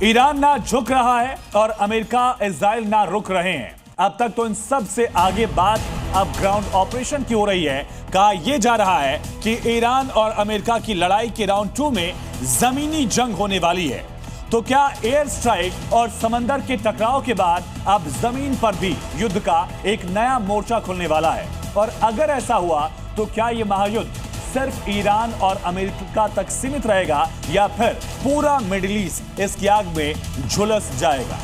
Iran ना झुक रहा है और अमेरिका इजराइल ना रुक रहे हैं। अब तक तो इन सब से आगे बात अब ग्राउंड ऑपरेशन की हो रही है। कहा यह जा रहा है कि ईरान और अमेरिका की लड़ाई के राउंड 2 में जमीनी जंग होने वाली है। तो क्या एयर स्ट्राइक और समंदर के टकराव के बाद अब जमीन पर भी युद्ध का एक नया मोर्चा खुलने वाला है? और अगर ऐसा हुआ तो क्या यह महायुद्ध सिर्फ ईरान और अमेरिका तक सीमित रहेगा या फिर पूरा मिडिल ईस्ट इसकी आग में झुलस जाएगा?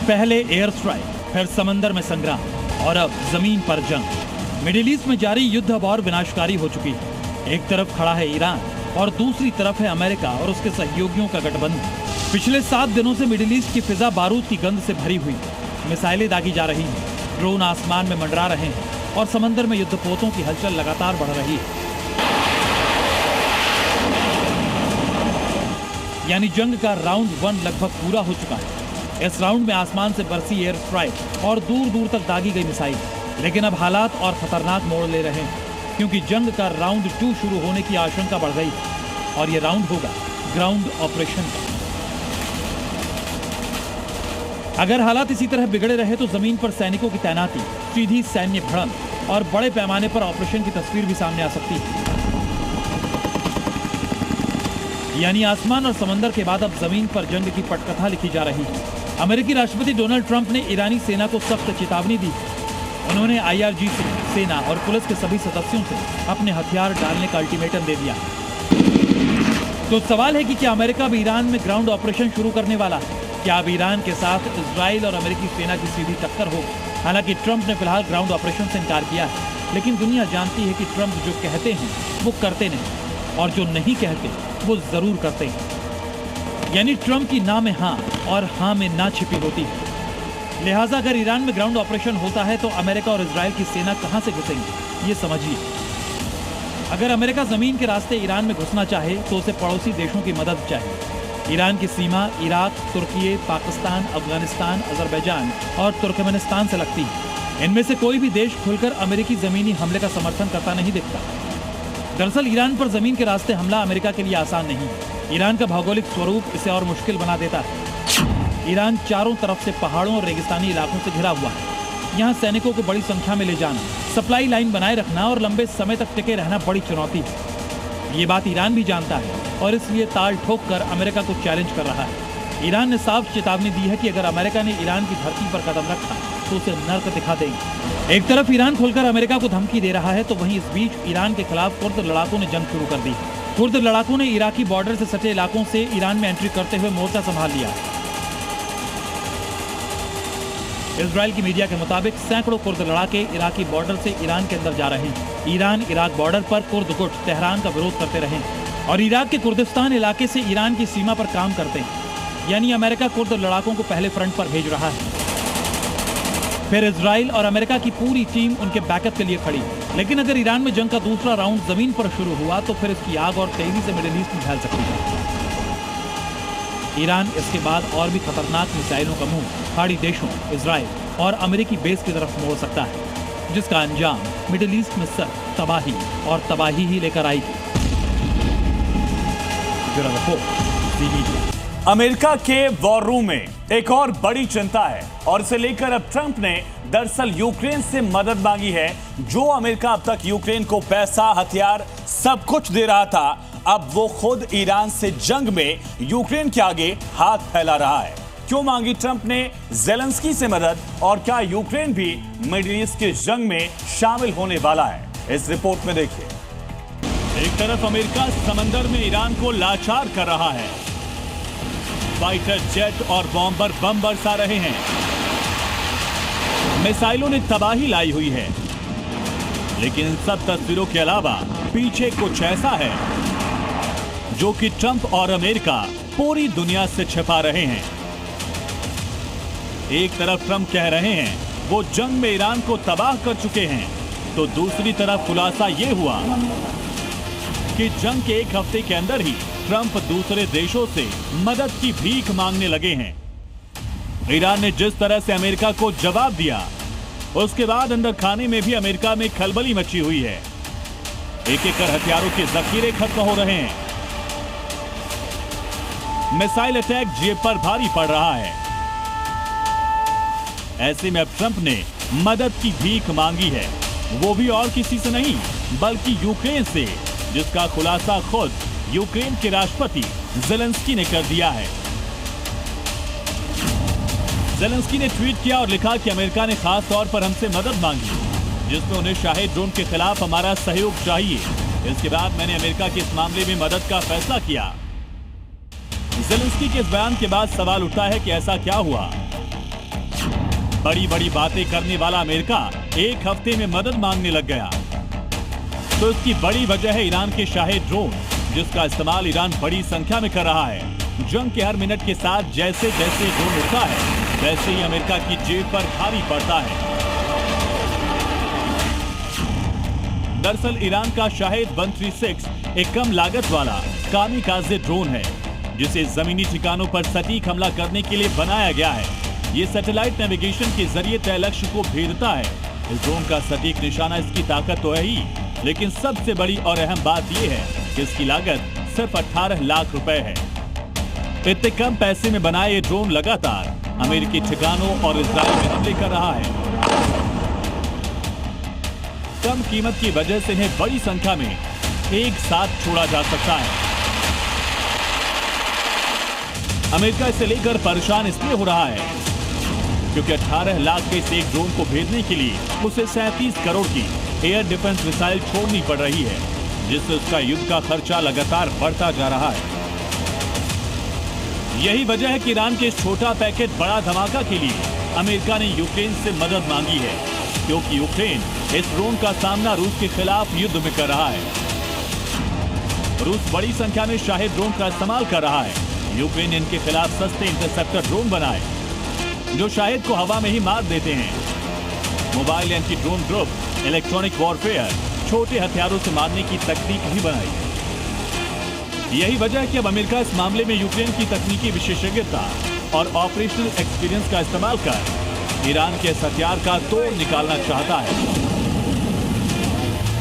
पहले एयर स्ट्राइक, फिर समंदर में संग्राम और अब जमीन पर जंग। मिडिल ईस्ट में जारी युद्ध अब और विनाशकारी हो चुकी है। एक तरफ खड़ा है ईरान और दूसरी तरफ है अमेरिका और उसके सहयोगियों का गठबंधन। पिछले 7 दिनों से मिडिल ईस्ट की फिजा बारूद की गंध से भरी हुई, मिसाइलें दागी जा रही हैं, ड्रोन आसमान में मंडरा रहे हैं और समंदर में युद्धपोतों की हलचल लगातार बढ़ रही है। यानी जंग का राउंड 1 लगभग पूरा हो चुका है। इस राउंड में आसमान से बरसी एयर स्ट्राइक और दूर दूर तक दागी गई मिसाइल। लेकिन अब हालात और खतरनाक मोड़ ले रहे हैं क्योंकि जंग का राउंड 2 शुरू होने की आशंका बढ़ गई है और यह राउंड होगा ग्राउंड ऑपरेशन का। अगर हालात इसी तरह बिगड़े रहे तो जमीन पर सैनिकों की तैनाती, सीधी सैन्य भिड़ंत और बड़े पैमाने पर ऑपरेशन की तस्वीर भी सामने आ सकती है। यानी आसमान और समंदर के बाद अब जमीन पर जंग की पटकथा लिखी जा रही है। अमेरिकी राष्ट्रपति डोनाल्ड ट्रंप ने ईरानी सेना को सख्त चेतावनी दी। उन्होंने IRGC, सेना और पुलिस के सभी सदस्यों से अपने हथियार डालने का अल्टीमेटम दे दिया। तो सवाल है कि क्या अमेरिका भी ईरान में ग्राउंड ऑपरेशन शुरू करने वाला है? क्या अब ईरान के साथ इजराइल और अमेरिकी सेना की सीधी टक्कर हो? हालांकि ट्रंप ने फिलहाल ग्राउंड ऑपरेशन से इनकार किया है, लेकिन दुनिया जानती है कि ट्रंप जो कहते हैं वो करते नहीं और जो नहीं कहते वो जरूर करते हैं। यानी ट्रंप की ना में हाँ और हाँ में ना छिपी होती है। लिहाजा अगर ईरान में ग्राउंड ऑपरेशन होता है तो अमेरिका और इजराइल की सेना कहां से घुसेंगी, ये समझिए। अगर अमेरिका जमीन के रास्ते ईरान में घुसना चाहे तो उसे पड़ोसी देशों की मदद चाहिए। ईरान की सीमा इराक, तुर्की, पाकिस्तान, अफगानिस्तान, अजरबैजान और तुर्कमेनिस्तान से लगती है। इनमें से कोई भी देश खुलकर अमेरिकी जमीनी हमले का समर्थन करता नहीं दिखता। दरअसल ईरान पर जमीन के रास्ते हमला अमेरिका के लिए आसान नहीं है। ईरान का भौगोलिक स्वरूप इसे और मुश्किल बना देता है। ईरान चारों तरफ से पहाड़ों और रेगिस्तानी इलाकों से घिरा हुआ है। यहाँ सैनिकों को बड़ी संख्या में ले जाना, सप्लाई लाइन बनाए रखना और लंबे समय तक टिके रहना बड़ी चुनौती है। ये बात ईरान भी जानता है और इसलिए ताल ठोक कर अमेरिका को चैलेंज कर रहा है। ईरान ने साफ चेतावनी दी है कि अगर अमेरिका ने ईरान की धरती पर कदम रखा तो उसे नर्क दिखा देंगे। एक तरफ ईरान खुलकर अमेरिका को धमकी दे रहा है तो वहीं इस बीच ईरान के खिलाफ कुर्द लड़ाकों ने जंग शुरू कर दी। कुर्द लड़ाकों ने इराकी बॉर्डर से सटे इलाकों से ईरान में एंट्री करते हुए मोर्चा संभाल लिया। इजराइल की मीडिया के मुताबिक सैकड़ों कुर्द लड़ाके इराकी बॉर्डर से ईरान के अंदर जा रहे हैं। ईरान इराक बॉर्डर पर कुर्द गुट तेहरान का विरोध करते रहे और इराक के कुर्दिस्तान इलाके से ईरान की सीमा पर काम करते हैं। यानी अमेरिका कुर्द लड़ाकों को पहले फ्रंट पर भेज रहा है, फिर इजराइल और अमेरिका की पूरी टीम उनके बैकअप के लिए खड़ी। लेकिन अगर ईरान में जंग का दूसरा राउंड जमीन पर शुरू हुआ तो फिर इसकी आग और तेजी से मिडिल ईस्ट में फैल सकती है। ईरान इसके बाद और भी खतरनाक मिसाइलों का मुंह पहाड़ी देशों, इजराइल और अमेरिकी बेस की तरफ मोड़ सकता है, जिसका अंजाम मिडिल ईस्ट में सिर्फ तबाही और तबाही ही लेकर आएगी। अमेरिका के वॉर रूम में एक और बड़ी चिंता है और इसे लेकर अब ट्रंप ने दरअसल यूक्रेन से मदद मांगी है। जो अमेरिका अब तक यूक्रेन को पैसा, हथियार सब कुछ दे रहा था, अब वो खुद ईरान से जंग में यूक्रेन के आगे हाथ फैला रहा है। क्यों मांगी ट्रंप ने ज़ेलेंस्की से मदद और क्या यूक्रेन भी मिडिल ईस्ट की जंग में शामिल होने वाला है? इस रिपोर्ट में देखिए। एक तरफ अमेरिका समंदर में ईरान को लाचार कर रहा है। फाइटर जेट और बॉम्बर बम बरसा रहे हैं। मिसाइलों ने तबाही लाई हुई है। लेकिन इन सब तस्वीरों के अलावा पीछे कुछ ऐसा है जो कि ट्रंप और अमेरिका पूरी दुनिया से छिपा रहे हैं। एक तरफ ट्रंप कह रहे हैं वो जंग में ईरान को तबाह कर चुके हैं, तो दूसरी तरफ खुलासा ये हुआ कि जंग के एक हफ्ते के अंदर ही ट्रंप दूसरे देशों से मदद की भीख मांगने लगे हैं। ईरान ने जिस तरह से अमेरिका को जवाब दिया, उसके बाद अंदर खाने में भी अमेरिका में खलबली मची हुई है। एक एक कर हथियारों के जखीरे खत्म हो रहे हैं। मिसाइल अटैक जेब पर भारी पड़ रहा है। ऐसे में अब ट्रंप ने मदद की भीख मांगी है, वो भी और किसी से नहीं बल्कि यूक्रेन से, जिसका खुलासा खुद यूक्रेन के राष्ट्रपति ज़ेलेंस्की ने कर दिया है। ज़ेलेंस्की ने ट्वीट किया और लिखा कि अमेरिका ने खास तौर पर हमसे मदद मांगी, जिसमें उन्हें शाहिद ड्रोन के खिलाफ हमारा सहयोग चाहिए। इसके बाद मैंने अमेरिका के इस मामले में मदद का फैसला किया। ज़ेलेंस्की के इस बयान के बाद सवाल उठता है कि ऐसा क्या हुआ? बड़ी बड़ी बातें करने वाला अमेरिका एक हफ्ते में मदद मांगने लग गया। तो इसकी बड़ी वजह है ईरान के शाहिद ड्रोन, जिसका इस्तेमाल ईरान बड़ी संख्या में कर रहा है। जंग के हर मिनट के साथ जैसे जैसे ड्रोन उड़ता है, वैसे ही अमेरिका की जेब पर भारी पड़ता है। दरअसल ईरान का शाहिद 136 एक कम लागत वाला कामिकाज़े ड्रोन है, जिसे जमीनी ठिकानों पर सटीक हमला करने के लिए बनाया गया है। ये सैटेलाइट नेविगेशन के जरिए तय लक्ष्य को भेदता है। इस ड्रोन का सटीक निशाना इसकी ताकत तो है ही, लेकिन सबसे बड़ी और अहम बात यह है कि इसकी लागत सिर्फ 18 लाख रुपए है। इतने कम पैसे में बनाए ये ड्रोन लगातार अमेरिकी ठिकानों और इजराइल में हमले कर रहा है। कम कीमत की वजह से इन्हें बड़ी संख्या में एक साथ छोड़ा जा सकता है। अमेरिका इसे लेकर परेशान इसलिए हो रहा है क्योंकि 18 लाख के इस एक ड्रोन को भेजने के लिए उसे 37 करोड़ की एयर डिफेंस मिसाइल छोड़नी पड़ रही है, जिससे उसका युद्ध का खर्चा लगातार बढ़ता जा रहा है। यही वजह है कि ईरान के इस छोटा पैकेट बड़ा धमाका के लिए अमेरिका ने यूक्रेन से मदद मांगी है, क्योंकि यूक्रेन इस ड्रोन का सामना रूस के खिलाफ युद्ध में कर रहा है। रूस बड़ी संख्या में शाहिद ड्रोन का इस्तेमाल कर रहा है। यूक्रेन ने इनके खिलाफ सस्ते इंटरसेप्टर ड्रोन बनाए, जो शाहिद को हवा में ही मार देते हैं। Mobile anti drone group electronic warfare छोटे हथियारों से मारने की तकनीक भी बनाई। यही वजह है कि अब अमेरिका इस मामले में यूक्रेन की तकनीकी विशेषज्ञता और ऑपरेशनल एक्सपीरियंस का इस्तेमाल कर ईरान के इस हथियार का तोड़ निकालना चाहता है।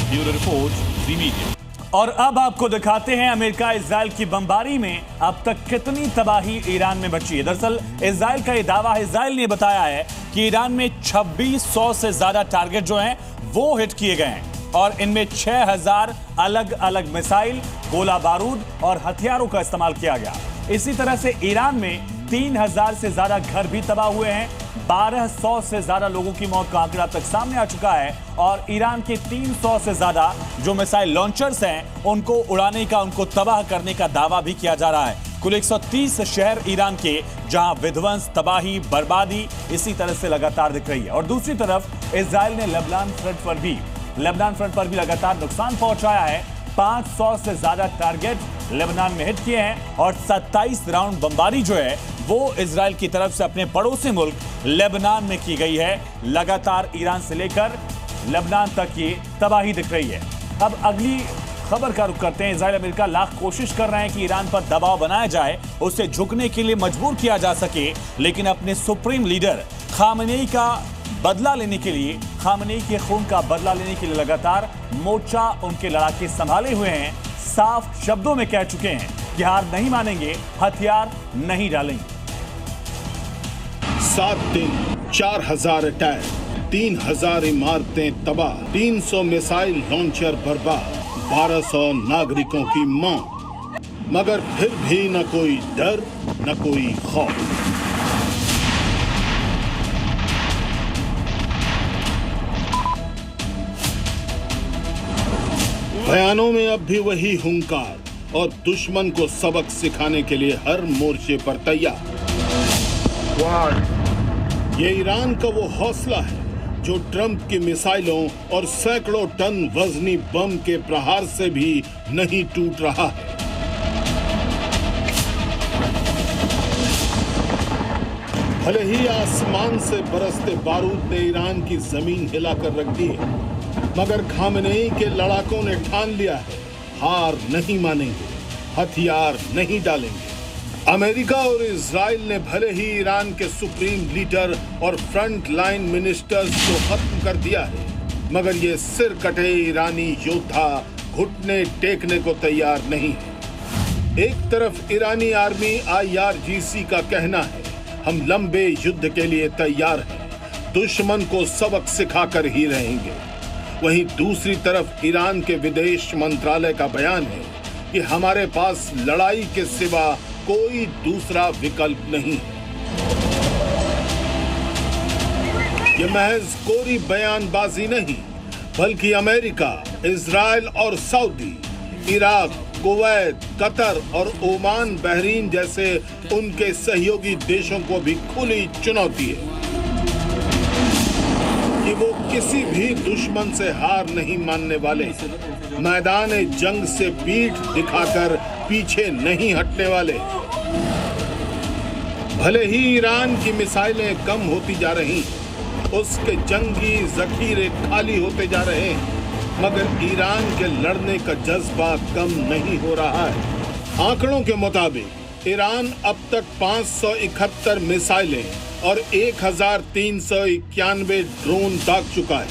ब्यूरो रिपोर्ट, ज़ी मीडिया। और अब आपको दिखाते हैं अमेरिका इजराइल की बमबारी में अब तक कितनी तबाही ईरान में बची है। दरअसल इजराइल का ये दावा है, इजराइल ने बताया है कि ईरान में 2600 से ज्यादा टारगेट जो हैं वो हिट किए गए हैं और इनमें 6000 अलग अलग मिसाइल, गोला बारूद और हथियारों का इस्तेमाल किया गया। इसी तरह से ईरान में 3000 से ज्यादा घर भी तबाह हुए हैं। 1200 से ज्यादा लोगों की मौत का आंकड़ा तक सामने आ चुका है और ईरान के 300 से ज्यादा जो मिसाइल लॉन्चर्स हैं उनको उड़ाने का, उनको तबाह करने का दावा भी किया जा रहा है। कुल 130 शहर ईरान के जहां विध्वंस, तबाही, बर्बादी इसी तरह से लगातार दिख रही है। और दूसरी तरफ इजराइल ने लेबनान फ्रंट पर भी लगातार नुकसान पहुंचाया है। 500 से ज्यादा टारगेट लेबनान में हिट किए हैं और 27 राउंड बमबारी जो है वो इजराइल की तरफ से अपने पड़ोसी मुल्क लेबनान में की गई है। लगातार ईरान से लेकर लेबनान तक ये तबाही दिख रही है। अब अगली खबर का रुख करते हैं। इजराइल अमेरिका लाख कोशिश कर रहे हैं कि ईरान पर दबाव बनाया जाए, उसे झुकने के लिए मजबूर किया जा सके, लेकिन अपने सुप्रीम लीडर खामेनेई का बदला लेने के लिए, खामेनेई के खून का बदला लेने के लिए लगातार मोर्चा उनके लड़ाके संभाले हुए हैं। साफ शब्दों में कह चुके हैं कि हार नहीं मानेंगे, हथियार नहीं डालेंगे। 7 दिन 4000 अटैक, 3000 इमारतें तबाह, 300 मिसाइल लॉन्चर बर्बाद, 1200 नागरिकों की मौत, मगर फिर भी न कोई डर, न कोई खौफ। बयानों में अब भी वही हुंकार और दुश्मन को सबक सिखाने के लिए हर मोर्चे पर तैयार। ये ईरान का वो हौसला है जो ट्रंप की मिसाइलों और सैकड़ों टन वजनी बम के प्रहार से भी नहीं टूट रहा है। भले ही आसमान से बरसते बारूद ने ईरान की जमीन हिलाकर रख दी है, मगर खामेनेई के लड़ाकों ने ठान लिया है, हार नहीं मानेंगे, हथियार नहीं डालेंगे। अमेरिका और इजराइल ने भले ही ईरान के सुप्रीम लीडर और फ्रंट लाइन मिनिस्टर्स को खत्म कर दिया है, मगर ये सिर कटे ईरानी योद्धा घुटने टेकने को तैयार नहीं है। एक तरफ ईरानी आर्मी IRGC का कहना है हम लंबे युद्ध के लिए तैयार हैं, दुश्मन को सबक सिखाकर ही रहेंगे। वहीं दूसरी तरफ ईरान के विदेश मंत्रालय का बयान है कि हमारे पास लड़ाई के सिवा कोई दूसरा विकल्प नहीं है। यह महज कोरी बयानबाजी नहीं, बल्कि अमेरिका, इजराइल और सऊदी, इराक, कुवैत, कतर और ओमान, बहरीन जैसे उनके सहयोगी देशों को भी खुली चुनौती है कि वो किसी भी दुश्मन से हार नहीं मानने वाले, मैदान जंग से पीठ दिखाकर पीछे नहीं हटने वाले। भले ही ईरान की मिसाइलें कम होती जा रही, उसके जंगी जखीरे खाली होते जा रहे हैं, मगर ईरान के लड़ने का जज्बा कम नहीं हो रहा है। आंकड़ों के मुताबिक ईरान अब तक 571 मिसाइलें और 1391 ड्रोन दाग चुका है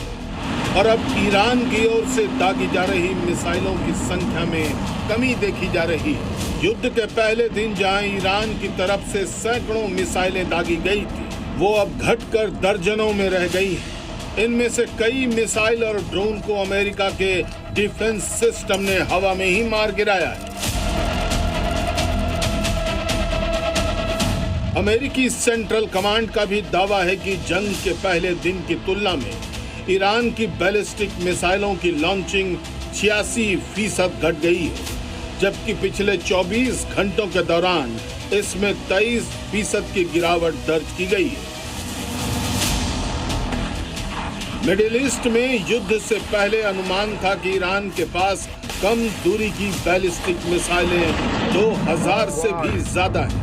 और अब ईरान की ओर से दागी जा रही मिसाइलों की संख्या में कमी देखी जा रही है। युद्ध के पहले दिन जहां ईरान की तरफ से सैकड़ों मिसाइलें दागी गई थी, वो अब घटकर दर्जनों में रह गई हैं। इनमें से कई मिसाइल और ड्रोन को अमेरिका के डिफेंस सिस्टम ने हवा में ही मार गिराया है। अमेरिकी सेंट्रल कमांड का भी दावा है कि जंग के पहले दिन की तुलना में ईरान की बैलिस्टिक मिसाइलों की लॉन्चिंग 86% घट गई है, जबकि पिछले 24 घंटों के दौरान इसमें 23% की गिरावट दर्ज की गई है। मिडिल ईस्ट में युद्ध से पहले अनुमान था कि ईरान के पास कम दूरी की बैलिस्टिक मिसाइलें 2000 से भी ज्यादा हैं,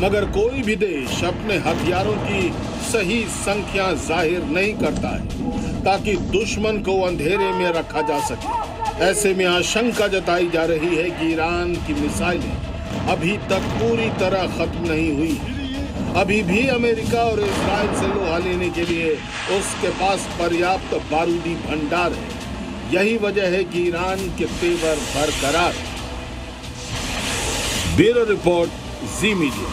मगर कोई भी देश अपने हथियारों की सही संख्या जाहिर नहीं करता है ताकि दुश्मन को अंधेरे में रखा जा सके। ऐसे में आशंका जताई जा रही है कि ईरान की मिसाइलें अभी तक पूरी तरह खत्म नहीं हुई है। अभी भी अमेरिका और इजराइल से लोहा लेने के लिए उसके पास पर्याप्त बारूदी भंडार है। यही वजह है कि ईरान के तेवर बरकरार है। ब्यूरो रिपोर्ट, जी मीडिया।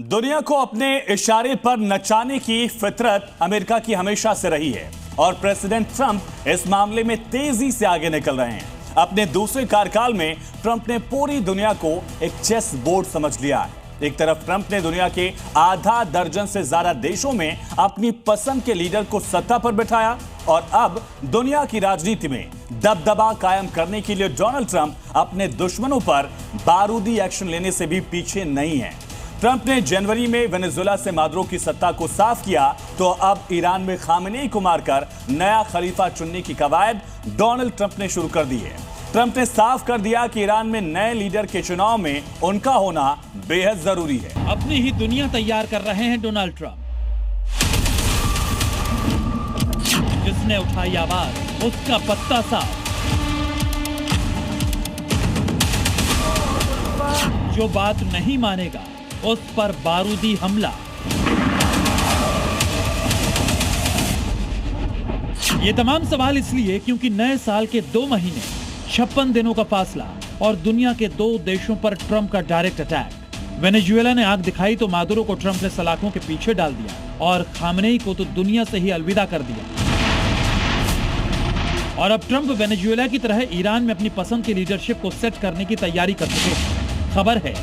दुनिया को अपने इशारे पर नचाने की फितरत अमेरिका की हमेशा से रही है और प्रेसिडेंट ट्रंप इस मामले में तेजी से आगे निकल रहे हैं। अपने दूसरे कार्यकाल में ट्रंप ने पूरी दुनिया को एक चेस बोर्ड समझ लिया है। एक तरफ ट्रंप ने दुनिया के आधा दर्जन से ज्यादा देशों में अपनी पसंद के लीडर को सत्ता पर बिठाया और अब दुनिया की राजनीति में दबदबा कायम करने के लिए डोनाल्ड ट्रंप अपने दुश्मनों पर बारूदी एक्शन लेने से भी पीछे नहीं है। ट्रंप ने जनवरी में वेनेजुएला से मादुरो की सत्ता को साफ किया, तो अब ईरान में खामेनेई को मारकर नया खलीफा चुनने की कवायद डोनाल्ड ट्रंप ने शुरू कर दी है। ट्रंप ने साफ कर दिया कि ईरान में नए लीडर के चुनाव में उनका होना बेहद जरूरी है। अपनी ही दुनिया तैयार कर रहे हैं डोनाल्ड ट्रंप। जिसने उठाई आवाज उसका पत्ता साफ। जो बात नहीं मानेगा उस पर बारूदी हमला। ये तमाम सवाल इसलिए क्योंकि नए साल के 2 महीने 56 दिनों का फासला और दुनिया के 2 देशों पर ट्रंप का डायरेक्ट अटैक। वेनेजुएला ने आग दिखाई तो मादुरो को ट्रंप ने सलाखों के पीछे डाल दिया और खामेनेई को तो दुनिया से ही अलविदा कर दिया। और अब ट्रंप वेनेजुएला की तरह ईरान में अपनी पसंद की लीडरशिप को सेट करने की तैयारी कर चुके हैं। खबर है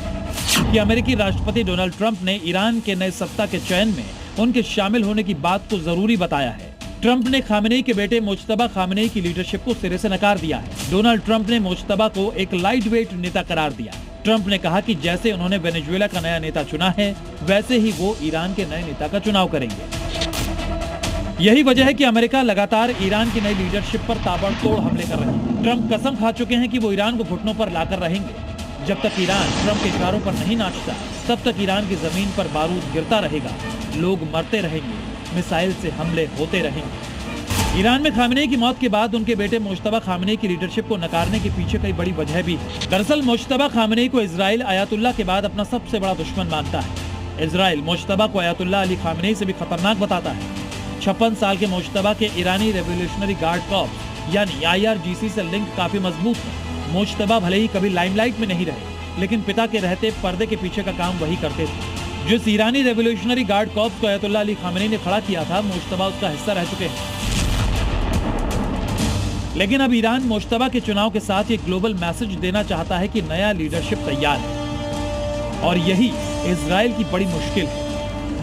कि अमेरिकी राष्ट्रपति डोनाल्ड ट्रंप ने ईरान के नए सत्ता के चयन में उनके शामिल होने की बात को जरूरी बताया है। ट्रंप ने खामेनेई के बेटे मुज्तबा खामेनेई की लीडरशिप को सिरे से नकार दिया है। डोनाल्ड ट्रंप ने मुज्तबा को एक लाइट वेट नेता करार दिया। ट्रंप ने कहा कि जैसे उन्होंने वेनेजुएला का नया नेता चुना है, वैसे ही वो ईरान के नए नेता का चुनाव करेंगे। यही वजह है कि अमेरिका लगातार ईरान की नई लीडरशिप पर ताबड़तोड़ हमले कर रहे हैं। ट्रंप कसम खा चुके हैं कि वो ईरान को घुटनों पर लाकर रहेंगे। जब तक ईरान ट्रंप के इशारों पर नहीं नाचता, तब तक ईरान की जमीन पर बारूद गिरता रहेगा, लोग मरते रहेंगे, मिसाइल से हमले होते रहेंगे। ईरान में खामेनेई की मौत के बाद उनके बेटे मुज्तबा खामेनेई की लीडरशिप को नकारने के पीछे कई बड़ी वजह भी है। दरअसल मुज्तबा खामेनेई को इजराइल अयातुल्लाह के बाद अपना सबसे बड़ा दुश्मन मानता है। इजराइल मुज्तबा को अयातुल्लाह अली खामेनेई से भी खतरनाक बताता है। 56 साल के मुज्तबा के ईरानी रेवोल्यूशनरी गार्ड कॉर्प्स यानी IRGC से लिंक काफी मजबूत है। मुज्तबा भले ही कभी लाइमलाइट में नहीं रहे, लेकिन पिता के रहते पर्दे के पीछे का काम वही करते थे। जिस ईरानी रेवोल्यूशनरी गार्ड कॉर्प्स को अयतुल्ला अली खामेनी ने खड़ा किया था, मुश्तबा उसका हिस्सा रह चुके हैं। लेकिन अब ईरान मुश्तबा के चुनाव के साथ ये ग्लोबल मैसेज देना चाहता है कि नया लीडरशिप तैयार है, और यही इजराइल की बड़ी मुश्किल है।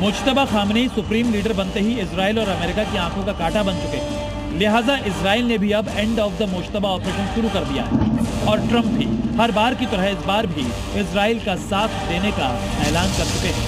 मुश्तबा खामेनी सुप्रीम लीडर बनते ही इजराइल और अमेरिका की आंखों का कांटा बन चुके हैं। लिहाजा इजराइल ने भी अब end of the Mushtaba operation शुरू कर दिया है, और ट्रंप भी हर बार की तरह इस बार भी इजराइल का साथ देने का ऐलान कर चुके हैं।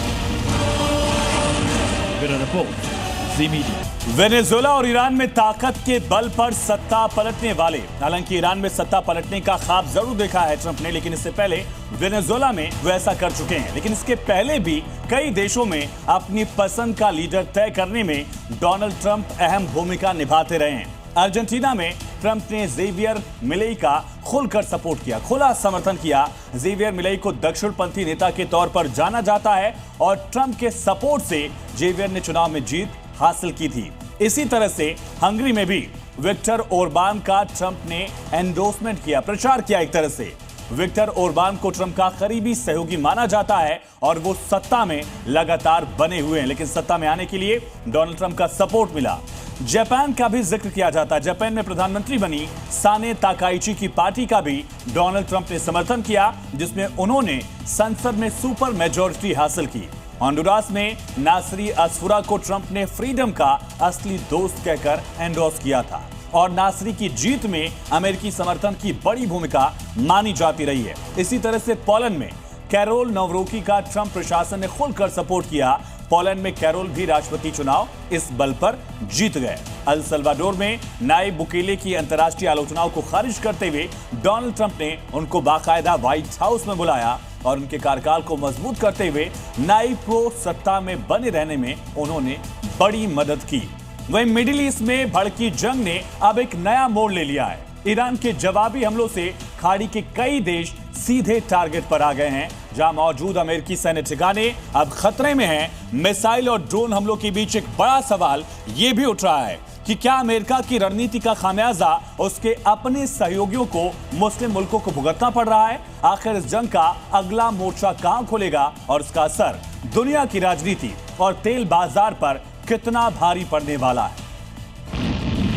ब्यूरो रिपोर्ट, जी मीडिया। वेनेजुएला और ईरान में ताकत के बल पर सत्ता पलटने वाले। हालांकि ईरान में सत्ता पलटने का ख्वाब जरूर देखा है ट्रंप ने, लेकिन इससे पहले वेनेजुएला में वो ऐसा कर चुके हैं। लेकिन इसके पहले भी कई देशों में अपनी पसंद का लीडर तय करने में डोनाल्ड ट्रंप अहम भूमिका निभाते रहे हैं। अर्जेंटीना में ट्रंप ने जेवियर मिलेई का खुलकर सपोर्ट किया, खुला समर्थन किया। जेवियर मिलेई को दक्षिणपंथी नेता के तौर पर जाना जाता है और ट्रंप के सपोर्ट से जेवियर ने चुनाव में जीत हासिल की थी। इसी तरह से हंगरी में भी विक्टर ओरबान का ट्रंप ने एंडोर्समेंट किया, प्रचार किया। एक तरह से विक्टर ओरबान को ट्रंप का करीबी सहयोगी माना जाता है और वो सत्ता में लगातार बने हुए हैं, लेकिन सत्ता में आने के लिए डोनाल्ड ट्रंप का सपोर्ट मिला। जापान का भी जिक्र किया जाता है। जापान में प्रधानमंत्री बनी साने ताकाइची की पार्टी का भी डोनाल्ड ट्रंप ने समर्थन किया, जिसमें उन्होंने संसद में सुपर मेजॉरिटी हासिल की। होंडुरास में नासरी असफुरा को ट्रंप ने फ्रीडम का असली दोस्त कहकर एंडोर्स किया था, और नासरी की जीत में अमेरिकी समर्थन की बड़ी भूमिका मानी जाती रही है। इसी तरह से पोलैंड में कैरोल नवरोकी का ट्रंप प्रशासन ने खुलकर सपोर्ट किया। पोलैंड में कैरोल भी राष्ट्रपति चुनाव इस बल पर जीत गए। अल सल्वाडोर में नायब बुकेले की अंतर्राष्ट्रीय आलोचनाओं को खारिज करते हुए डोनाल्ड ट्रंप ने उनको बाकायदा व्हाइट हाउस में बुलाया और उनके कार्यकाल को मजबूत करते हुए नायब को सत्ता में बने रहने में उन्होंने बड़ी मदद की। वहीं मिडिल ईस्ट में भड़की जंग ने अब एक नया मोड़ ले लिया है। ईरान के जवाबी हमलों से खाड़ी के कई देश सीधे टारगेट पर आ गए हैं, जहां मौजूद अमेरिकी सैन्य ठिकाने अब खतरे में हैं। मिसाइल और ड्रोन हमलों के बीच एक बड़ा सवाल यह भी उठ रहा है कि क्या अमेरिका की रणनीति का खामियाजा उसके अपने सहयोगियों को, मुस्लिम मुल्कों को भुगतना पड़ रहा है। आखिर इस जंग का अगला मोर्चा कहां खुलेगा और इसका असर दुनिया की राजनीति और तेल बाजार पर कितना भारी पड़ने वाला है।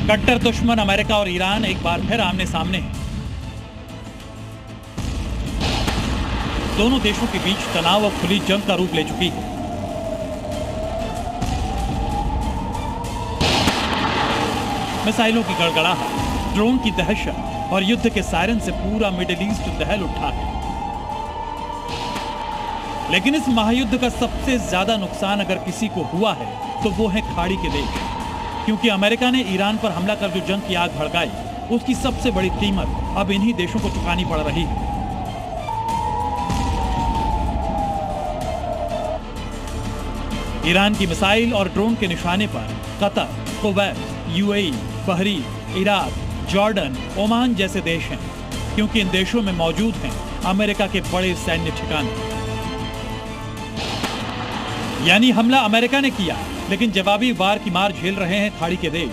कट्टर दुश्मन अमेरिका और ईरान एक बार फिर आमने सामने हैं। दोनों देशों के बीच तनाव और खुली जंग का रूप ले चुकी है। मिसाइलों की गड़गड़ाहट, ड्रोन की दहशत और युद्ध के सायरन से पूरा मिडिल ईस्ट दहल उठा है। लेकिन इस महायुद्ध का सबसे ज्यादा नुकसान अगर किसी को हुआ है तो वो है खाड़ी के देश, क्योंकि अमेरिका ने ईरान पर हमला कर जो जंग की आग भड़काई, उसकी सबसे बड़ी कीमत अब इन्हीं देशों को चुकानी पड़ रही है। ईरान की मिसाइल और ड्रोन के निशाने पर Qatar, Kuwait, UAE, Bahrain, Iraq, Jordan, Oman जैसे देश हैं, क्योंकि इन देशों में मौजूद हैं अमेरिका के बड़े सैन्य ठिकाने। यानी हमला अमेरिका ने किया, लेकिन जवाबी वार की मार झेल रहे हैं खाड़ी के देश।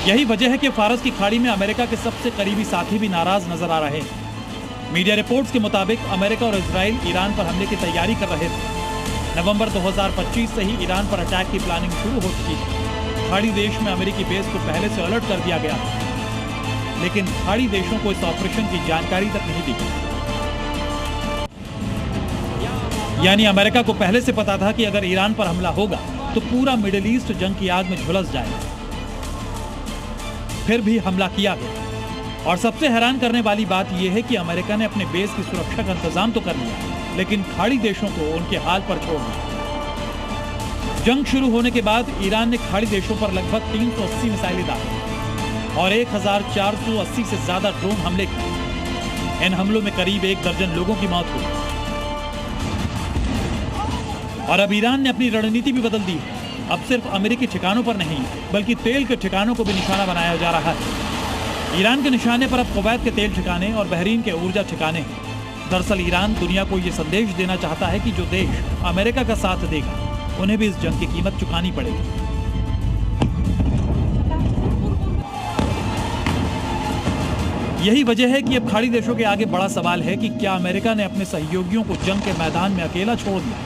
यही वजह है कि फारस की खाड़ी में अमेरिका के सबसे करीबी साथी भी नाराज नजर आ रहे हैं। मीडिया रिपोर्ट्स के मुताबिक अमेरिका और इजराइल ईरान पर हमले की तैयारी कर रहे थे। नवंबर 2025 से ही ईरान पर अटैक की प्लानिंग शुरू हो चुकी है। खाड़ी देश में अमेरिकी बेस को पहले से अलर्ट कर दिया गया था, लेकिन खाड़ी देशों को इस ऑपरेशन की जानकारी तक नहीं दी गई। यानी अमेरिका को पहले से पता था कि अगर ईरान पर हमला होगा तो पूरा मिडिल ईस्ट जंग की आग में झुलस जाएगा। फिर भी हमला किया गया। और सबसे हैरान करने वाली बात यह है कि अमेरिका ने अपने बेस की सुरक्षा का इंतजाम तो कर लिया, लेकिन खाड़ी देशों को उनके हाल पर छोड़ दिया। जंग शुरू होने के बाद ईरान ने खाड़ी देशों पर लगभग 380 मिसाइलें दागी और 1480 से ज्यादा ड्रोन हमले किए। इन हमलों में करीब 1 दर्जन लोगों की मौत हुई। और अब ईरान ने अपनी रणनीति भी बदल दी है। अब सिर्फ अमेरिकी ठिकानों पर नहीं, बल्कि तेल के ठिकानों को भी निशाना बनाया जा रहा है। ईरान के निशाने पर अब कुवैत के तेल ठिकाने और बहरीन के ऊर्जा ठिकाने हैं। दरअसल ईरान दुनिया को यह संदेश देना चाहता है कि जो देश अमेरिका का साथ देगा, उन्हें भी इस जंग की कीमत चुकानी पड़ेगी। यही वजह है कि अब खाड़ी देशों के आगे बड़ा सवाल है कि क्या अमेरिका ने अपने सहयोगियों को जंग के मैदान में अकेला छोड़ दिया,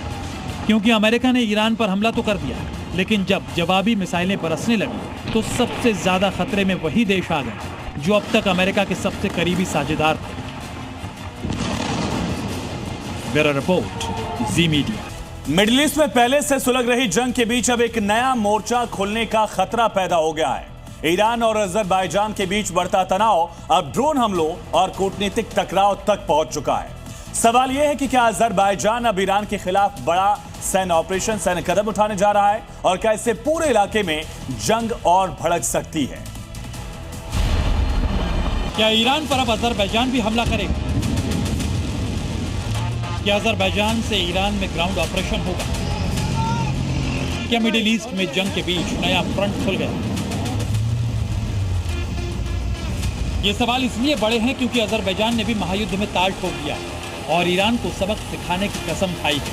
क्योंकि अमेरिका ने ईरान पर हमला तो कर दिया, लेकिन जब जवाबी मिसाइलें बरसने लगी तो सबसे ज्यादा खतरे में वही देश आ गए जो अब तक अमेरिका के सबसे करीबी साझेदार थे। ब्यूरो रिपोर्ट, जी मीडिया। मिडिल ईस्ट में पहले से सुलग रही जंग के बीच अब एक नया मोर्चा खुलने का खतरा पैदा हो गया है। ईरान और अजरबैजान के बीच बढ़ता तनाव अब ड्रोन हमलों और कूटनीतिक टकराव तक पहुंच चुका है। सवाल यह है कि क्या अजरबैजान अब ईरान के खिलाफ बड़ा सैन्य ऑपरेशन, सैन्य कदम उठाने जा रहा है, और क्या इससे पूरे इलाके में जंग और भड़क सकती है? क्या ईरान पर अब अजरबैजान भी हमला करेगा? क्या अजरबैजान से ईरान में ग्राउंड ऑपरेशन होगा? क्या मिडिल ईस्ट में जंग के बीच नया फ्रंट खुल गया? ये सवाल इसलिए बड़े हैं क्योंकि अजरबैजान ने भी महायुद्ध में ताल ठोक दिया और ईरान को सबक सिखाने की कसम खाई है,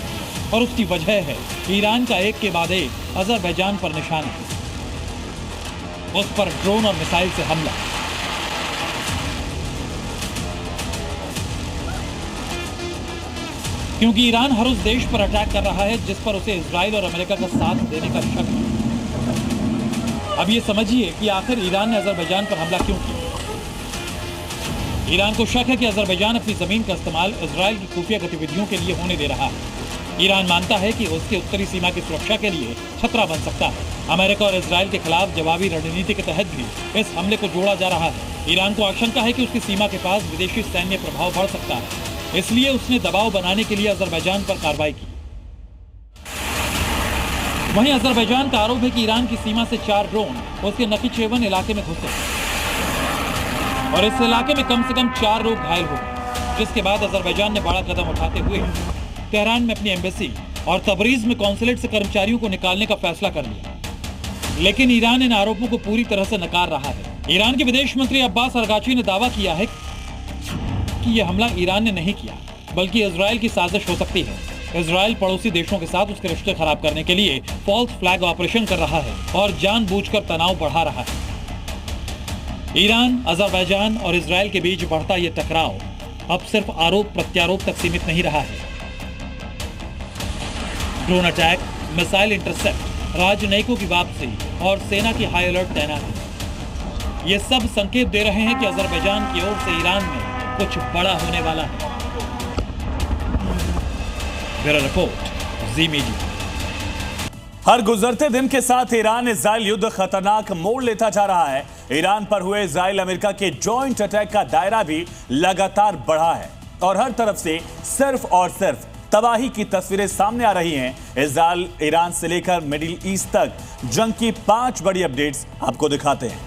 और उसकी वजह है ईरान का एक के बाद एक अजरबैजान पर निशाना, उस पर ड्रोन और मिसाइल से हमला। क्योंकि ईरान हर उस देश पर अटैक कर रहा है जिस पर उसे इजराइल और अमेरिका का साथ देने का शक है। अब ये समझिए कि आखिर ईरान ने अजरबैजान पर हमला क्यों किया। ईरान को शक है कि अजरबैजान अपनी जमीन का इस्तेमाल इजराइल की खुफिया गतिविधियों के लिए होने दे रहा है। ईरान मानता है कि उसके उत्तरी सीमा की सुरक्षा के लिए खतरा बन सकता है। अमेरिका और इजराइल के खिलाफ जवाबी रणनीति के तहत भी इस हमले को जोड़ा जा रहा है। ईरान को आशंका है कि उसकी सीमा के पास विदेशी सैन्य प्रभाव बढ़ सकता है, इसलिए उसने दबाव बनाने के लिए अजरबैजान पर कार्रवाई की। वहीं अजरबैजान का आरोप है कि ईरान की सीमा से 4 ड्रोन उसके नखीचेवन इलाके में घुसे और इस इलाके में कम से कम 4 लोग घायल हो गए, जिसके बाद अजरबैजान ने बड़ा कदम उठाते हुए तेहरान में अपनी एम्बेसी और तबरीज में कौंसलेट से कर्मचारियों को निकालने का फैसला कर लिया। लेकिन ईरान इन आरोपों को पूरी तरह से नकार रहा है। ईरान के विदेश मंत्री अब्बास अरगाची ने दावा किया है कि यह हमला ईरान ने नहीं किया, बल्कि इजराइल की साजिश हो सकती है। इजराइल पड़ोसी देशों के साथ उसके रिश्ते खराब करने के लिए फॉल्स फ्लैग ऑपरेशन कर रहा है और जानबूझकर तनाव बढ़ा रहा है। ईरान, अजरबैजान और इजराइल के बीच बढ़ता यह टकराव अब सिर्फ आरोप प्रत्यारोप तक सीमित नहीं रहा है। ड्रोन अटैक, मिसाइल इंटरसेप्ट, राजनयिकों की वापसी और सेना की हाई अलर्ट तैनाती, ये सब संकेत दे रहे हैं कि अजरबैजान की ओर से ईरान में कुछ बड़ा होने वाला है। ब्यूरो रिपोर्ट, जी मीडिया। हर गुजरते दिन के साथ ईरान इजराइल युद्ध खतरनाक मोड़ लेता जा रहा है। ईरान पर हुए इजराइल अमेरिका के जॉइंट अटैक का दायरा भी लगातार बढ़ा है और हर तरफ से सिर्फ और सिर्फ तबाही की तस्वीरें सामने आ रही हैं। इजराइल, ईरान से लेकर मिडिल ईस्ट तक जंग की 5 बड़ी अपडेट्स आपको दिखाते हैं।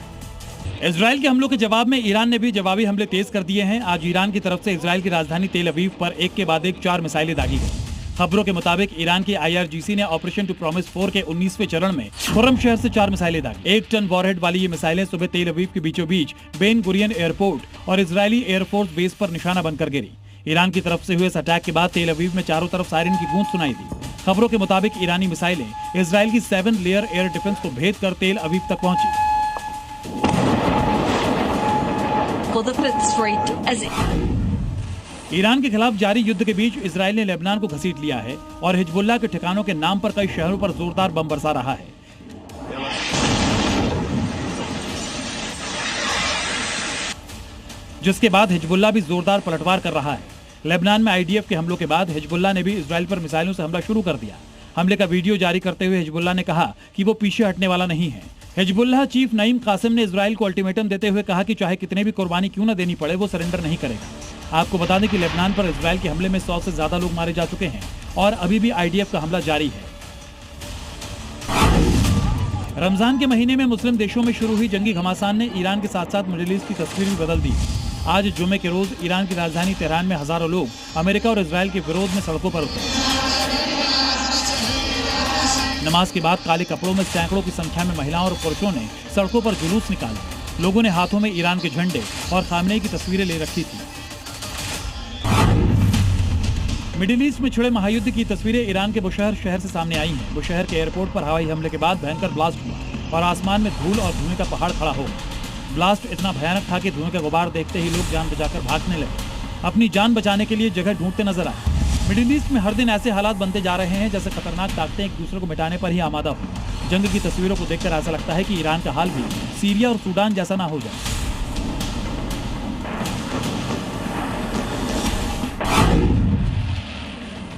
इजराइल के हमलों के जवाब में ईरान ने भी जवाबी हमले तेज कर दिए हैं। आज ईरान की तरफ से इजराइल की राजधानी तेल अवीव पर एक के बाद एक 4 मिसाइलें दागी गई। खबरों के मुताबिक ईरान की IRGC ने ऑपरेशन टू प्रॉमिस 4 के 19वें चरण में खुर्रम शहर से 4 मिसाइलें दागी। 1 टन वॉरहेड वाली ये मिसाइलें सुबह तेल अवीव के बीचों बीच बेन गुरियन एयरपोर्ट और इजरायली एयरफोर्स बेस पर निशाना बनकर गिरी। ईरान की तरफ से हुए इस अटैक के बाद तेल अवीव में चारों तरफ सायरन की गूंज सुनाई दी। खबरों के मुताबिक ईरानी मिसाइलें इजराइल की 7 लेयर एयर डिफेंस को भेद कर तेल अवीव तक पहुंची। ईरान के खिलाफ जारी युद्ध के बीच इजराइल ने लेबनान को घसीट लिया है और हिजबुल्लाह के ठिकानों के नाम पर कई शहरों पर जोरदार बम बरसा रहा है। जिसके बाद हिजबुल्लाह भी जोरदार पलटवार कर रहा है। लेबनान में IDF के हमलों के बाद हिजबुल्लाह ने भी इजराइल पर मिसाइलों से हमला शुरू कर दिया। हमले का वीडियो जारी करते हुए हिजबुल्लाह ने कहा कि वो पीछे हटने वाला नहीं है। हिजबुल्लाह चीफ नईम कासिम ने इजराइल को अल्टीमेटम देते हुए कहा कि चाहे कितने भी कुर्बानी क्यों न देनी पड़े, वो सरेंडर नहीं करेगा। आपको बता दें कि लेबनान पर इजराइल के हमले में 100 से ज्यादा लोग मारे जा चुके हैं और अभी भी IDF का हमला जारी है। रमजान के महीने में मुस्लिम देशों में शुरू हुई जंगी घमासान ने ईरान के साथ साथ मिडिल ईस्ट की तस्वीर भी बदल दी। आज जुमे के रोज ईरान की राजधानी तेहरान में हजारों लोग अमेरिका और इजराइल के विरोध में सड़कों पर उतरे। नमाज के बाद काले कपड़ों में सैकड़ों की संख्या में महिलाओं और पुरुषों ने सड़कों पर जुलूस निकाला। लोगों ने हाथों में ईरान के झंडे और खामनेई की तस्वीरें ले रखी थी। मिडिल ईस्ट में छिड़े महायुद्ध की तस्वीरें ईरान के बुशहर शहर से सामने आई हैं। बुशहर के एयरपोर्ट पर हवाई हमले के बाद भयंकर ब्लास्ट हुआ और आसमान में धूल और धुएं का पहाड़ खड़ा हो गया। ब्लास्ट इतना भयानक था कि धुएं का गुबार देखते ही लोग जान बचाकर भागने लगे, अपनी जान बचाने के लिए जगह ढूंढते नजर आए। मिडिल ईस्ट में हर दिन ऐसे हालात बनते जा रहे हैं जैसे खतरनाक ताकतें एक दूसरे को मिटाने पर ही आमादा हो। जंग की तस्वीरों को देखकर ऐसा लगता है कि ईरान का हाल भी सीरिया और सूडान जैसा ना हो जाए।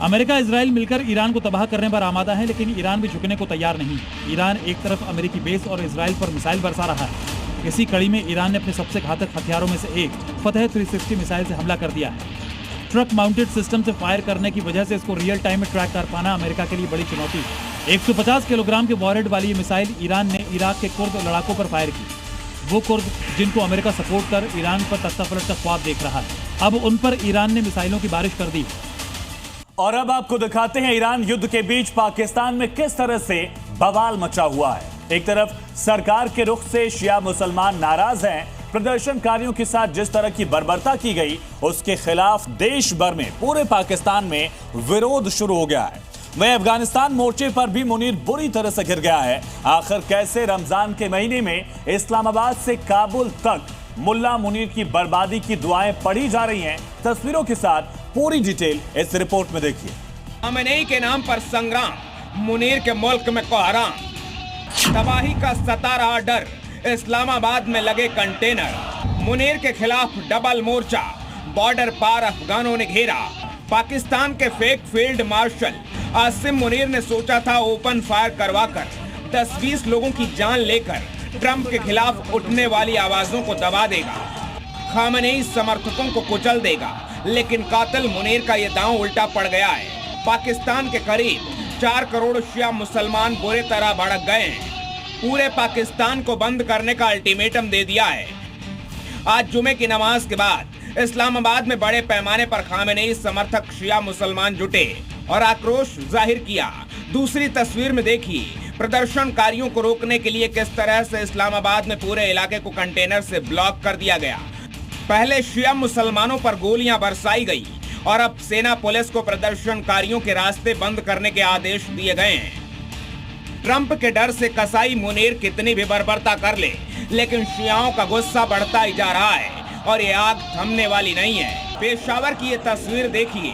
अमेरिका इजराइल मिलकर ईरान को तबाह करने पर आमादा है, लेकिन ईरान भी झुकने को तैयार नहीं। ईरान एक तरफ अमेरिकी बेस और इजराइल पर मिसाइल बरसा रहा है। इसी कड़ी में ईरान ने अपने सबसे घातक हथियारों में से एक फतह 360 मिसाइल से हमला कर दिया है। ट्रक माउंटेड सिस्टम से फायर करने की वजह से इसको रियल टाइम में ट्रैक कर पाना अमेरिका के लिए बड़ी चुनौती है। 150 किलोग्राम के वॉरहेड वाली ये मिसाइल ईरान ने इराक के कुर्द लड़ाकों पर फायर की। वो कुर्द जिनको अमेरिका सपोर्ट कर ईरान पर तख्तापलट का ख्वाब देख रहा है, अब उन पर ईरान ने मिसाइलों की बारिश कर दी। और अब आपको दिखाते हैं ईरान युद्ध के बीच पाकिस्तान में किस तरह से बवाल मचा हुआ है। एक तरफ सरकार के रुख से शिया मुसलमान नाराज हैं, प्रदर्शनकारियों के साथ जिस तरह की बर्बरता की गई उसके खिलाफ देश भर में, पूरे पाकिस्तान में विरोध शुरू हो गया है। वहीं अफगानिस्तान मोर्चे पर भी मुनीर बुरी तरह से घिर गया है। आखिर कैसे रमजान के महीने में इस्लामाबाद से काबुल तक मुल्ला मुनीर की बर्बादी की दुआएं पढ़ी जा रही हैं, तस्वीरों के साथ पूरी डिटेल इस रिपोर्ट में देखिए। खामेनेई के नाम पर संग्राम, मुनीर के मुल्क में कोहराम, तबाही का सता रहा डर, इस्लामाबाद में लगे कंटेनर, मुनीर के खिलाफ डबल मोर्चा, बॉर्डर पार अफगानों ने घेरा। पाकिस्तान के fake field marshal Asim Munir ने सोचा था ओपन फायर करवाकर 10-20 लोगों की जान लेकर ट्रंप के खिलाफ उठने वाली आवाजों को दबा देगा, खामेनेई समर्थकों को कुचल देगा, लेकिन कातिल मुनीर का ये दांव उल्टा पड़ गया है। पाकिस्तान के करीब 4 करोड़ शिया मुसलमान बुरी तरह भड़क गए हैं। पूरे पाकिस्तान को बंद करने का अल्टीमेटम दे दिया है। आज जुमे की नमाज के बाद इस्लामाबाद में बड़े पैमाने पर खामेनेई समर्थक शिया मुसलमान जुटे और आक्रोश जाहिर किया। दूसरी तस्वीर में देखिए प्रदर्शनकारियों को रोकने के लिए किस तरह से इस्लामाबाद में पूरे इलाके को कंटेनर से ब्लॉक कर दिया गया। पहले शिया मुसलमानों पर गोलियां बरसाई गई और अब सेना पुलिस को प्रदर्शनकारियों के रास्ते बंद करने के आदेश दिए गए हैं। ट्रंप के डर से कसाई मुनीर कितनी भी बर्बरता कर ले, लेकिन शियाओं का गुस्सा बढ़ता ही जा रहा है और ये आग थमने वाली नहीं है। पेशावर की ये तस्वीर देखिए।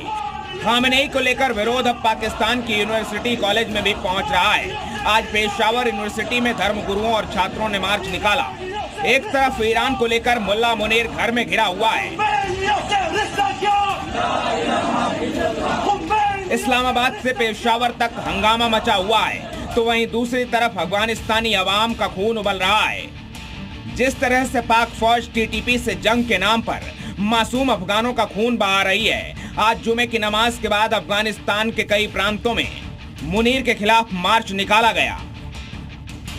खामेनेई को लेकर विरोध अब पाकिस्तान की यूनिवर्सिटी कॉलेज में भी पहुंच रहा है। आज पेशावर यूनिवर्सिटी में धर्मगुरुओं और छात्रों ने मार्च निकाला। एक तरफ ईरान को लेकर मुल्ला मुनीर घर में घिरा हुआ है। इस्लामाबाद से पेशावर तक हंगामा मचा हुआ है, तो वहीं दूसरी तरफ अफगानिस्तानी अवाम का खून उबल रहा है। जिस तरह से पाक फौज टीटीपी से जंग के नाम पर मासूम अफगानों का खून बहा रही है, आज जुमे की नमाज के बाद अफगानिस्तान के कई प्रांतों में मुनीर के खिलाफ मार्च निकाला गया।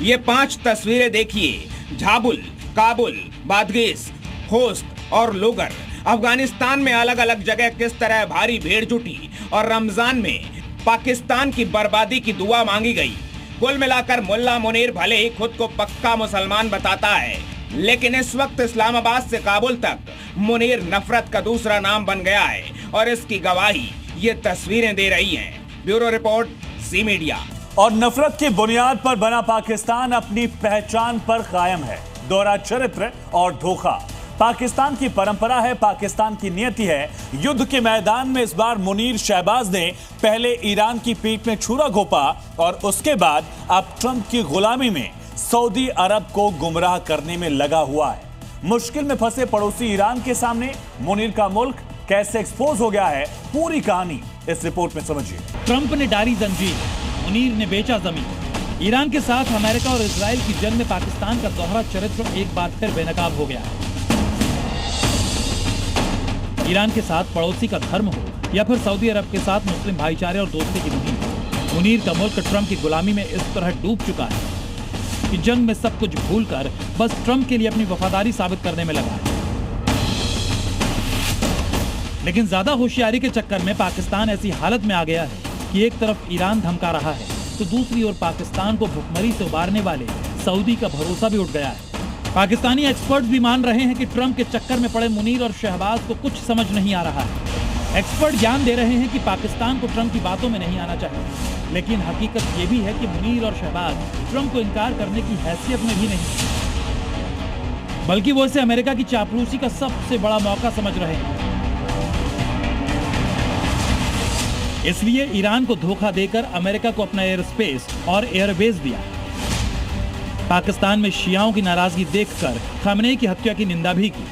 ये 5 तस्वीरें देखिए। झाबुल, काबुल, बादगिस, खोस्त और लोगर। अफगानिस्तान में अलग अलग जगह किस तरह भारी भीड़ जुटी और रमजान में पाकिस्तान की बर्बादी की दुआ मांगी गई। कुल मिलाकर मुल्ला मुनीर भले ही खुद को पक्का मुसलमान बताता है, लेकिन इस वक्त इस्लामाबाद से काबुल तक मुनीर नफरत का दूसरा नाम बन गया है और इसकी गवाही ये तस्वीरें दे रही हैं। Bureau report, C media. और नफरत की बुनियाद पर बना पाकिस्तान अपनी पहचान पर कायम है। दोहरा चरित्र और धोखा पाकिस्तान की परंपरा है, पाकिस्तान की नियति है। युद्ध के मैदान में इस बार मुनीर शहबाज ने पहले ईरान की पीठ में छुरा घोंपा और उसके बाद अब ट्रंप की गुलामी में सऊदी अरब को गुमराह करने में लगा हुआ है। मुश्किल में फंसे पड़ोसी ईरान के सामने मुनीर का मुल्क कैसे एक्सपोज हो गया है, पूरी कहानी इस रिपोर्ट में समझिए। ट्रंप ने डाली जंजीर, मुनीर ने बेचा जमीन। ईरान के साथ अमेरिका और इजराइल की जंग में पाकिस्तान का दोहरा चरित्र एक बार फिर बेनकाब हो गया है। ईरान के साथ पड़ोसी का धर्म हो या फिर सऊदी अरब के साथ मुस्लिम भाईचारे और दोस्ती की मुहिम, मुनीर का मुल्क ट्रंप की गुलामी में इस तरह डूब चुका है कि जंग में सब कुछ भूलकर बस ट्रंप के लिए अपनी वफादारी साबित करने में लगा है। लेकिन ज्यादा होशियारी के चक्कर में पाकिस्तान ऐसी हालत में आ गया है कि एक तरफ ईरान धमका रहा है तो दूसरी ओर पाकिस्तान को भुखमरी से उबारने वाले सऊदी का भरोसा भी उठ गया है। पाकिस्तानी एक्सपर्ट्स भी मान रहे हैं कि ट्रंप के चक्कर में पड़े मुनीर और शहबाज को कुछ समझ नहीं आ रहा है। एक्सपर्ट ज्ञान दे रहे हैं कि पाकिस्तान को ट्रंप की बातों में नहीं आना चाहिए, लेकिन हकीकत ये भी है कि मुनीर और शहबाज ट्रंप को इनकार करने की हैसियत में भी नहीं। बल्कि वो इसे अमेरिका की चापलूसी का सबसे बड़ा मौका समझ रहे हैं। इसलिए ईरान को धोखा देकर अमेरिका को अपना एयर स्पेस और एयरबेस दिया। पाकिस्तान में शियाओं की नाराजगी देखकर खामनेई की हत्या की निंदा भी की,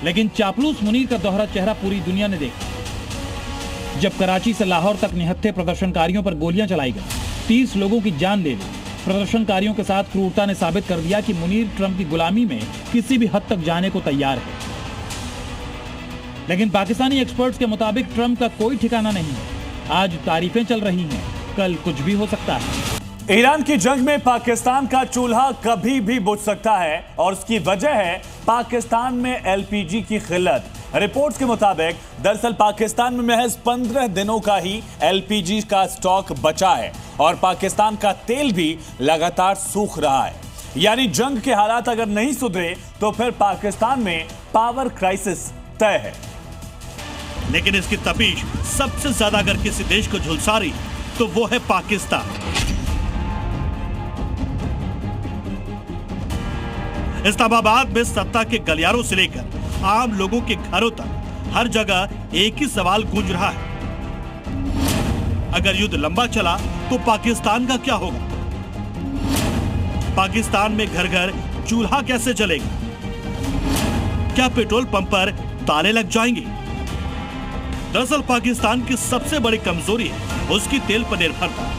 लेकिन चापलूस मुनीर का दोहरा चेहरा पूरी दुनिया ने देखा। जब कराची से लाहौर तक निहत्थे प्रदर्शनकारियों पर गोलियां चलाई गई, 30 लोगों की जान ले ली। प्रदर्शनकारियों के साथ क्रूरता ने साबित कर दिया कि मुनीर ट्रंप की गुलामी में किसी भी हद तक जाने को तैयार है। लेकिन पाकिस्तानी एक्सपर्ट्स के मुताबिक ट्रंप का कोई ठिकाना नहीं है। आज तारीफें चल रही हैं, कल कुछ भी हो सकता है। ईरान की जंग में पाकिस्तान का चूल्हा कभी भी बुझ सकता है और उसकी वजह है पाकिस्तान में एलपीजी की किल्लत। रिपोर्ट्स के मुताबिक दरअसल पाकिस्तान में महज 15 दिनों का ही एलपीजी का स्टॉक बचा है और पाकिस्तान का तेल भी लगातार सूख रहा है। यानी जंग के हालात अगर नहीं सुधरे तो फिर पाकिस्तान में पावर क्राइसिस तय है। लेकिन इसकी तपीश सबसे ज्यादा अगर किसी देश को झुलसा रही तो वो है पाकिस्तान। इस्लामाबाद में सत्ता के गलियारों से लेकर आम लोगों के घरों तक हर जगह एक ही सवाल गूंज रहा है, अगर युद्ध लंबा चला तो पाकिस्तान का क्या होगा? पाकिस्तान में घर घर चूल्हा कैसे जलेगा? क्या पेट्रोल पंप पर ताले लग जाएंगे? दरअसल पाकिस्तान की सबसे बड़ी कमजोरी है उसकी तेल पर निर्भरता।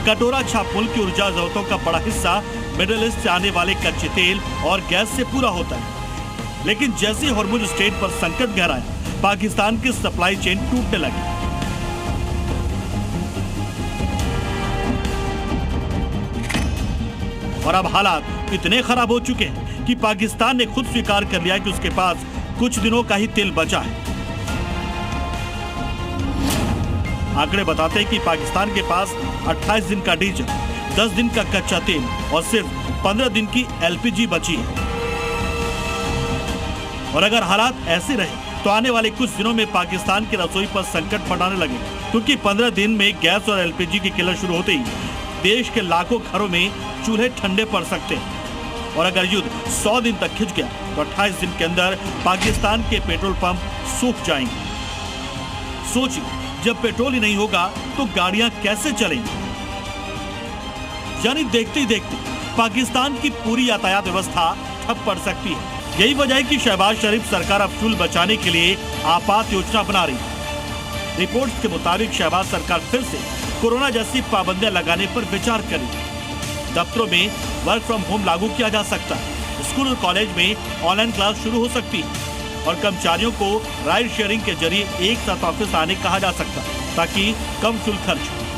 कटोरा छाप मुल्क की ऊर्जा जरूरतों का बड़ा हिस्सा मिडिल ईस्ट से आने वाले कच्चे तेल और गैस से पूरा होता है। लेकिन जैसे हॉर्मुज स्ट्रेट पर संकट गहराया, पाकिस्तान की सप्लाई चेन टूटने लगी। और अब हालात इतने खराब हो चुके हैं कि पाकिस्तान ने खुद स्वीकार कर लिया कि उसके पास कुछ दिनों का ही तेल बचा है। आंकड़े बताते हैं कि पाकिस्तान के पास 28 दिन का डीजल, 10 दिन का कच्चा तेल और सिर्फ 15 दिन की एलपीजी बची है। और अगर हालात ऐसे रहे तो आने वाले कुछ दिनों में पाकिस्तान की रसोई पर संकट मंडराने लगेगा, क्योंकि 15 दिन में गैस और एलपीजी की किल्लत शुरू होते ही देश के लाखों घरों में चूल्हे ठंडे पड़ सकते हैं। और अगर युद्ध 100 दिन तक खिंच गया तो 28 दिन के अंदर पाकिस्तान के पेट्रोल पंप सूख जाएंगे। सोचिए, जब पेट्रोल ही नहीं होगा तो गाड़ियां कैसे चलेंगी? यानी देखते ही देखते पाकिस्तान की पूरी यातायात व्यवस्था ठप पड़ सकती है। यही वजह है कि शहबाज शरीफ सरकार अब फ्यूल बचाने के लिए आपात योजना बना रही है। रिपोर्ट्स के मुताबिक शहबाज सरकार फिर से कोरोना जैसी पाबंदियां लगाने पर विचार करेगी। दफ्तरों में वर्क फ्रॉम होम लागू किया जा सकता है, स्कूल और कॉलेज में ऑनलाइन क्लास शुरू हो सकती है और कर्मचारियों को राइड शेयरिंग के जरिए एक साथ ऑफिस आने कहा जा सकता है ताकि कम शुल्क खर्च हो।